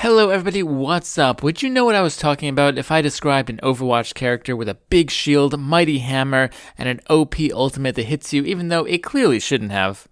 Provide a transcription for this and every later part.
Hello everybody, what's up? Would you know what I was talking about if I described an Overwatch character with a big shield, mighty hammer, and an OP ultimate that hits you even though it clearly shouldn't have?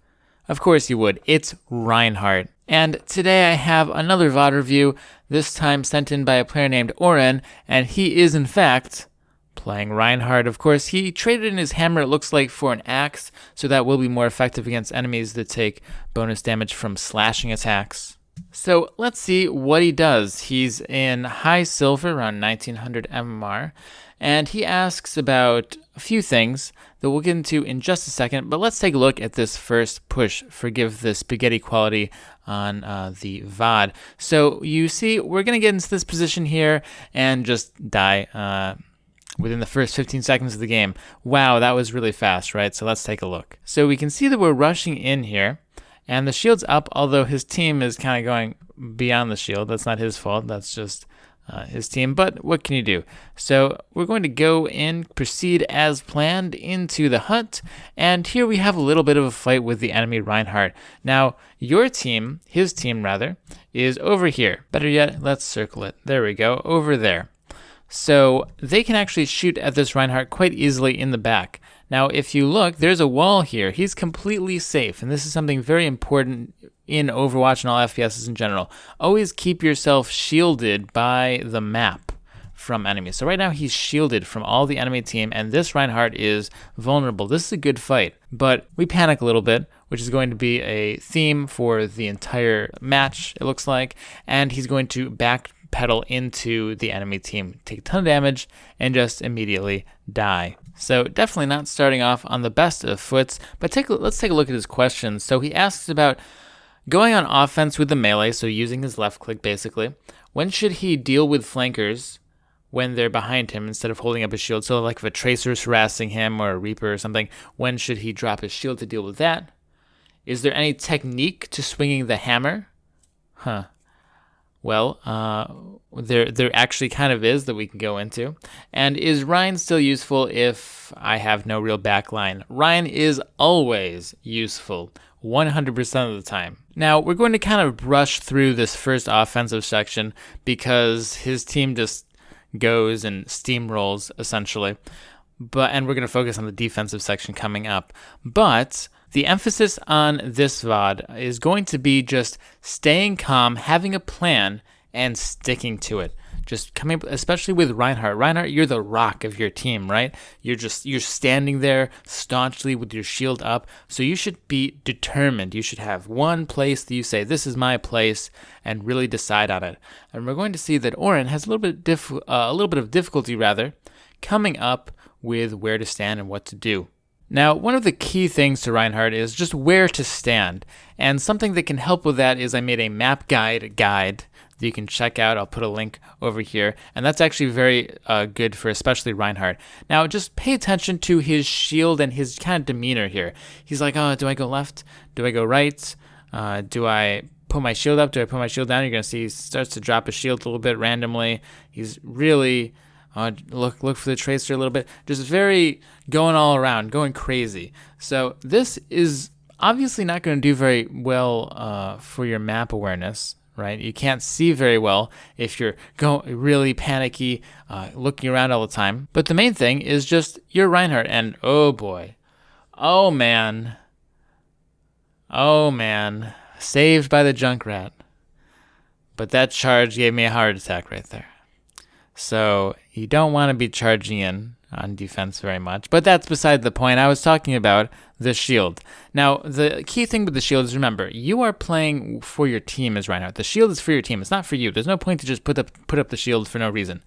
Of course you would. It's Reinhardt. And today I have another VoD review, this time sent in by a player named Oren, and he is in fact playing Reinhardt. Of course, he traded in his hammer, it looks like, for an axe, so that will be more effective against enemies that take bonus damage from slashing attacks. So let's see what he does. He's in high silver, around 1900 MMR, and he asks about a few things that we'll get into in just a second, but let's take a look at this first push. Forgive the spaghetti quality on the VoD. So you see, we're going to get into this position here and just die within the first 15 seconds of the game. Wow, that was really fast, right? So let's take a look. So we can see that we're rushing in here. And the shield's up, although his team is kind of going beyond the shield. That's not his fault. That's just his team. But what can you do? So we're going to go in, proceed as planned into the hut. And here we have a little bit of a fight with the enemy Reinhardt. Now, your team, his team rather, is over here. Better yet, let's circle it. There we go, over there. So they can actually shoot at this Reinhardt quite easily in the back. Now, if you look, there's a wall here. He's completely safe, and this is something very important in Overwatch and all FPSs in general. Always keep yourself shielded by the map from enemies. So right now he's shielded from all the enemy team, and this Reinhardt is vulnerable. This is a good fight, but we panic a little bit, which is going to be a theme for the entire match, it looks like, and he's going to backpedal into the enemy team, take a ton of damage, and just immediately die. So definitely not starting off on the best of foots, but let's take a look at his questions. So he asks about going on offense with the melee, so using his left click basically. When should he deal with flankers when they're behind him instead of holding up his shield? So like if a Tracer's harassing him or a Reaper or something, when should he drop his shield to deal with that? Is there any technique to swinging the hammer? Well, there actually kind of is that we can go into. And is Ryan still useful if I have no real backline? Ryan is always useful, 100% of the time. Now, we're going to kind of brush through this first offensive section because his team just goes and steamrolls, essentially. And we're going to focus on the defensive section coming up. But the emphasis on this VoD is going to be just staying calm, having a plan, and sticking to it. Just coming up, especially with Reinhardt. Reinhardt, you're the rock of your team, right? You're standing there staunchly with your shield up. So you should be determined. You should have one place that you say, this is my place, and really decide on it. And we're going to see that Oren has a little bit of difficulty coming up with where to stand and what to do. Now, one of the key things to Reinhardt is just where to stand, and something that can help with that is I made a map guide that you can check out. I'll put a link over here, and that's actually very good for especially Reinhardt. Now, just pay attention to his shield and his kind of demeanor here. He's like, oh, do I go left? Do I go right? Do I put my shield up? Do I put my shield down? You're going to see he starts to drop his shield a little bit randomly. He's really... look for the Tracer a little bit. Just very going all around, going crazy. So this is obviously not going to do very well for your map awareness, right? You can't see very well if you're going really panicky, looking around all the time. But the main thing is just you're Reinhardt, and oh boy, oh man, saved by the Junkrat. But that charge gave me a heart attack right there. So you don't want to be charging in on defense very much, but that's beside the point. I was talking about the shield. Now, the key thing with the shield is, remember, you are playing for your team as Reinhardt. The shield is for your team. It's not for you. There's no point to just put up the shield for no reason.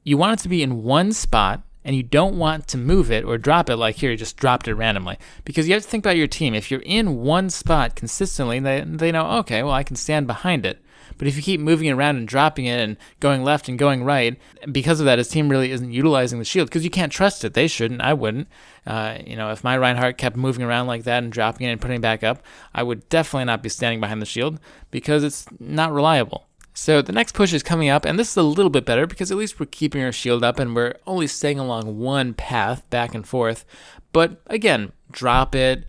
You want it to be in one spot, and you don't want to move it or drop it like here, you just dropped it randomly. Because you have to think about your team. If you're in one spot consistently, they know, okay, well, I can stand behind it. But if you keep moving it around and dropping it and going left and going right, because of that, his team really isn't utilizing the shield because you can't trust it. They shouldn't. I wouldn't. If my Reinhardt kept moving around like that and dropping it and putting it back up, I would definitely not be standing behind the shield because it's not reliable. So the next push is coming up, and this is a little bit better because at least we're keeping our shield up and we're only staying along one path back and forth. But again, drop it.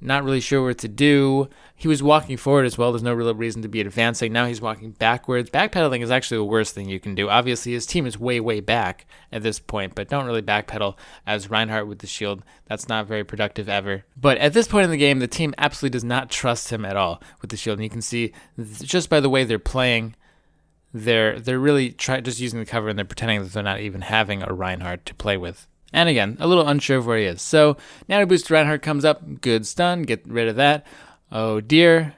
Not really sure what to do. He was walking forward as well. There's no real reason to be advancing. Now he's walking backwards. Backpedaling is actually the worst thing you can do. Obviously, his team is way, way back at this point, but don't really backpedal as Reinhardt with the shield. That's not very productive ever. But at this point in the game, the team absolutely does not trust him at all with the shield. And you can see just by the way they're playing, they're really just using the cover, and they're pretending that they're not even having a Reinhardt to play with. And again, a little unsure of where he is. So now boost Reinhardt comes up. Good stun. Get rid of that. Oh dear.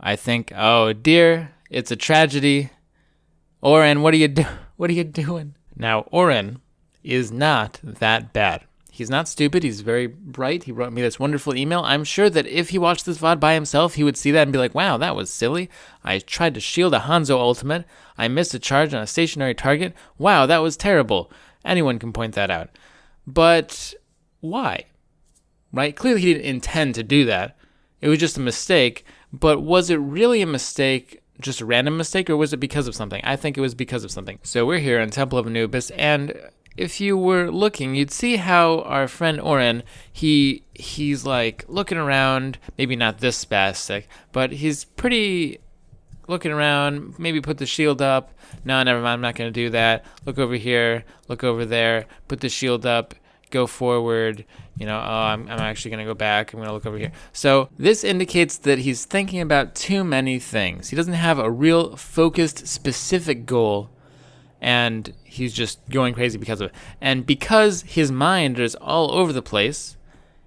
Oh dear. It's a tragedy. Oren, what are you doing? Now, Oren is not that bad. He's not stupid. He's very bright. He wrote me this wonderful email. I'm sure that if he watched this VOD by himself, he would see that and be like, wow, that was silly. I tried to shield a Hanzo ultimate. I missed a charge on a stationary target. Wow, that was terrible. Anyone can point that out. But why? Right? Clearly he didn't intend to do that. It was just a mistake. But was it really a mistake, just a random mistake, or was it because of something? I think it was because of something. So we're here in Temple of Anubis, and if you were looking, you'd see how our friend Oren, he's like looking around, maybe not this spastic, but he's pretty looking around, maybe put the shield up. No, never mind, I'm not going to do that. Look over here, look over there, put the shield up, go forward. I'm actually going to go back. I'm going to look over here. So this indicates that he's thinking about too many things. He doesn't have a real focused, specific goal, and he's just going crazy because of it. And because his mind is all over the place,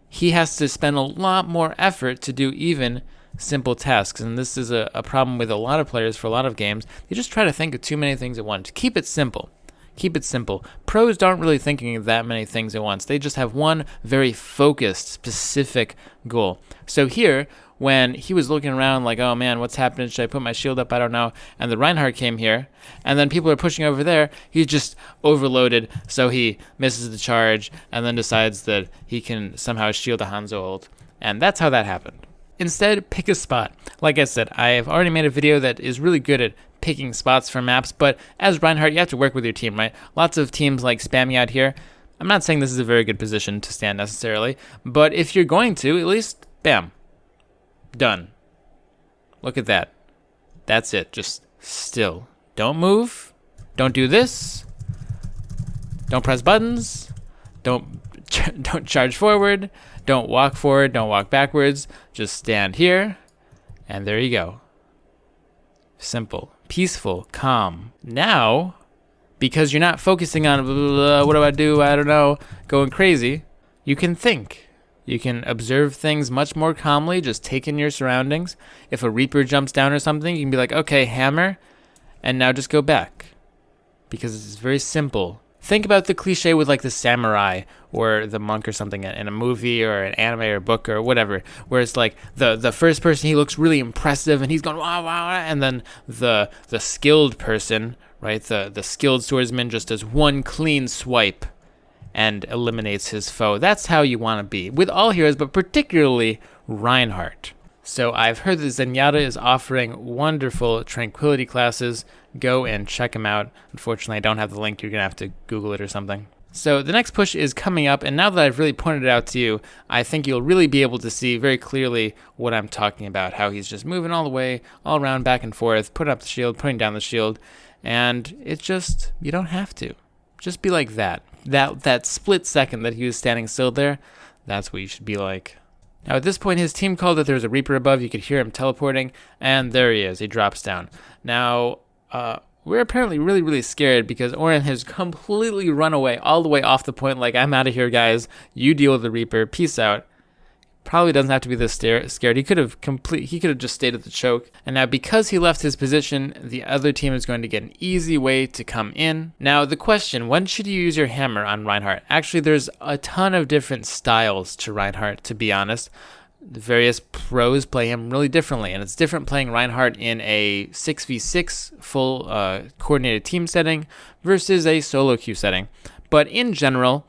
he has to spend a lot more effort to do even simple tasks. And this is a problem with a lot of players for a lot of games. They just try to think of too many things at once. Keep it simple. Keep it simple. Pros aren't really thinking of that many things at once. They just have one very focused, specific goal. So here, when he was looking around like, oh man, what's happening? Should I put my shield up? I don't know. And the Reinhardt came here, and then people are pushing over there. He's just overloaded, so he misses the charge, and then decides that he can somehow shield a Hanzo ult. And that's how that happened. Instead, pick a spot. Like I said, I have already made a video that is really good at picking spots for maps, but as Reinhardt, you have to work with your team, right? Lots of teams like spam you out here. I'm not saying this is a very good position to stand necessarily, but if you're going to, at least, bam. Done. Look at that. That's it. Just still. Don't move. Don't do this. Don't press buttons. Don't charge forward. Don't walk forward. Don't walk backwards. Just stand here. And there you go. Simple. Peaceful. Calm. Now, because you're not focusing on what do I do? I don't know. Going crazy. You can think. You can observe things much more calmly, just take in your surroundings. If a Reaper jumps down or something, you can be like, okay, hammer, and now just go back. Because it's very simple. Think about the cliche with like the samurai or the monk or something in a movie or an anime or book or whatever, where it's like the first person, he looks really impressive and he's going, wow, wow, and then the skilled person, right, the skilled swordsman just does one clean swipe and eliminates his foe. That's how you want to be with all heroes, but particularly Reinhardt. So I've heard that Zenyatta is offering wonderful tranquility classes. Go and check them out. Unfortunately, I don't have the link. You're going to have to Google it or something. So the next push is coming up, and now that I've really pointed it out to you, I think you'll really be able to see very clearly what I'm talking about, how he's just moving all the way, all around, back and forth, putting up the shield, putting down the shield, and it's just, you don't have to. Just be like that. That split second that he was standing still there, that's what you should be like. Now at this point, his team called that there was a Reaper above. You could hear him teleporting, and there he is. He drops down. Now, we're apparently really, really scared because Oren has completely run away all the way off the point like, I'm out of here, guys. You deal with the Reaper. Peace out. Probably doesn't have to be this scared. He could have just stayed at the choke. And now because he left his position, the other team is going to get an easy way to come in. Now the question, when should you use your hammer on Reinhardt? Actually, there's a ton of different styles to Reinhardt, to be honest. The various pros play him really differently, and it's different playing Reinhardt in a 6v6 full coordinated team setting versus a solo queue setting. But in general,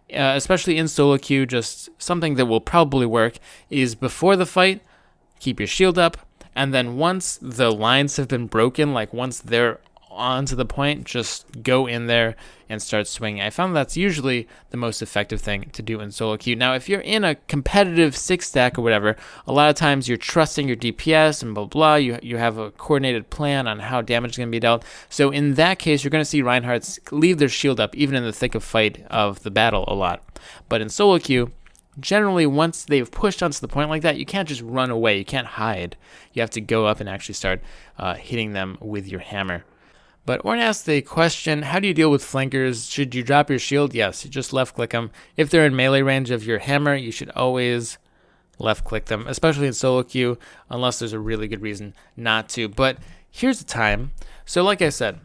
especially in solo queue, just something that will probably work is before the fight, keep your shield up, and then once the lines have been broken, like once they're onto the point, just go in there and start swinging. I found that's usually the most effective thing to do in solo queue. Now, if you're in a competitive 6-stack or whatever, a lot of times you're trusting your DPS and blah, blah, you have a coordinated plan on how damage is going to be dealt. So in that case, you're going to see Reinhardts leave their shield up even in the thick of fight of the battle a lot. But in solo queue, generally, once they've pushed onto the point like that, you can't just run away. You can't hide. You have to go up and actually start hitting them with your hammer. But Orn asked the question, how do you deal with flankers? Should you drop your shield? Yes, you just left-click them. If they're in melee range of your hammer, you should always left-click them, especially in solo queue, unless there's a really good reason not to. But here's the time. So like I said,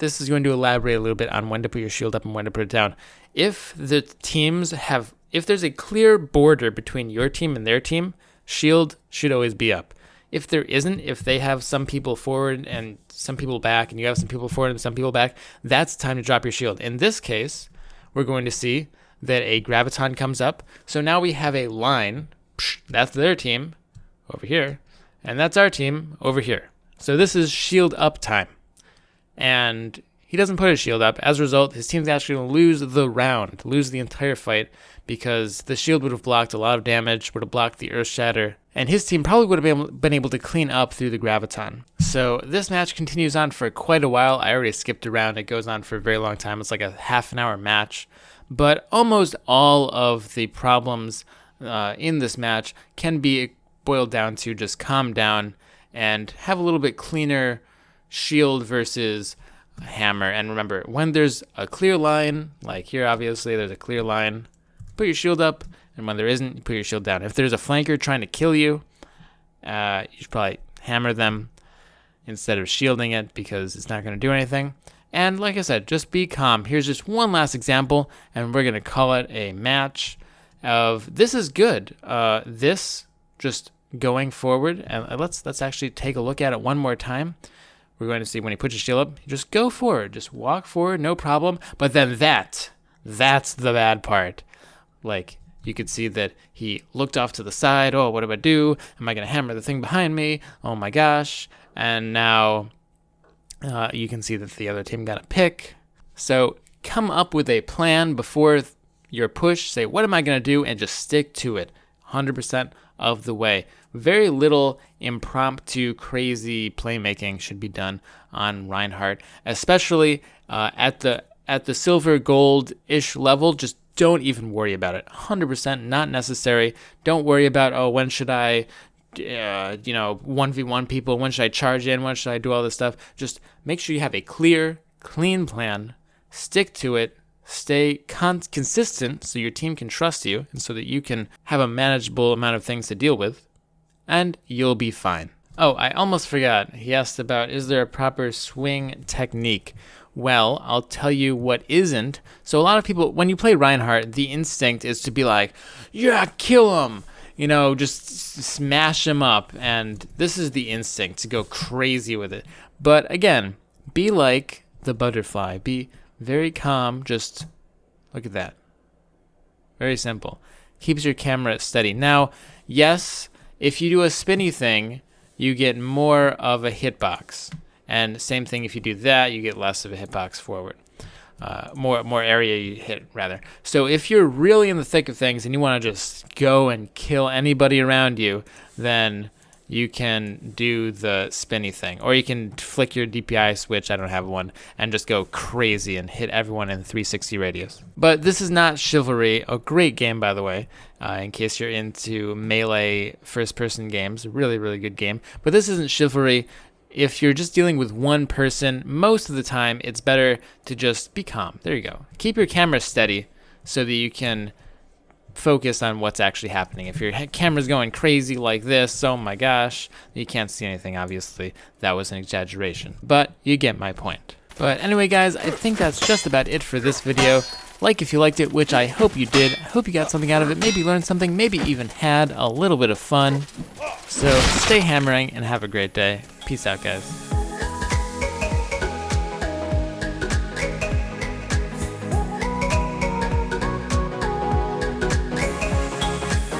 this is going to elaborate a little bit on when to put your shield up and when to put it down. If the teams have... If there's a clear border between your team and their team, shield should always be up. If there isn't, if they have some people forward and some people back, and you have some people forward and some people back, that's time to drop your shield. In this case, we're going to see that a graviton comes up. So now we have a line. That's their team over here, and that's our team over here. So this is shield up time. And he doesn't put his shield up. As a result, his team's actually going to lose the round, lose the entire fight, because the shield would have blocked a lot of damage, would have blocked the Earth Shatter, and his team probably would have been able to clean up through the graviton. So this match continues on for quite a while. I already skipped around. It goes on for a very long time. It's like a half-an-hour match. But almost all of the problems in this match can be boiled down to just calm down and have a little bit cleaner shield versus hammer. And remember, when there's a clear line, like here obviously there's a clear line, put your shield up, and when there isn't, you put your shield down. If there's a flanker trying to kill you, you should probably hammer them instead of shielding it, because it's not going to do anything. And like I said, just be calm. Here's just one last example, and we're going to call it a match of this is good. This just going forward, and let's actually take a look at it one more time. We're going to see when he puts his shield up, just go forward, just walk forward, no problem. But then that's the bad part. Like, you could see that he looked off to the side. Oh, what do I do? Am I going to hammer the thing behind me? Oh my gosh. And now you can see that the other team got a pick. So come up with a plan before your push. Say, what am I going to do? And just stick to it 100% of the way. Very little impromptu, crazy playmaking should be done on Reinhardt, especially at the silver gold-ish level. Just don't even worry about it. 100% not necessary. Don't worry about, oh, when should I, 1v1 people? When should I charge in? When should I do all this stuff? Just make sure you have a clear, clean plan. Stick to it. Stay consistent so your team can trust you and so that you can have a manageable amount of things to deal with, and you'll be fine. Oh, I almost forgot. He asked about, is there a proper swing technique? Well, I'll tell you what isn't. So a lot of people, when you play Reinhardt, the instinct is to be like, yeah, kill him. Just smash him up. And this is the instinct, to go crazy with it. But again, be like the butterfly. Be very calm. Just look at that. Very simple. Keeps your camera steady. Now, yes, if you do a spinny thing, you get more of a hitbox. And same thing, if you do that, you get less of a hitbox forward. More area you hit, rather. So if you're really in the thick of things and you want to just go and kill anybody around you, then you can do the spinny thing. Or you can flick your DPI switch, I don't have one, and just go crazy and hit everyone in 360 radius. But this is not Chivalry, a great game, by the way, in case you're into melee first-person games. Really, really good game. But this isn't Chivalry. If you're just dealing with one person, most of the time, it's better to just be calm. There you go. Keep your camera steady so that you can focus on what's actually happening. If your camera's going crazy like this, oh my gosh, you can't see anything, obviously. That was an exaggeration, but you get my point. But anyway, guys, I think that's just about it for this video. Like if you liked it, which I hope you did. I hope you got something out of it, maybe learned something, maybe even had a little bit of fun. So stay hammering and have a great day. Peace out, guys.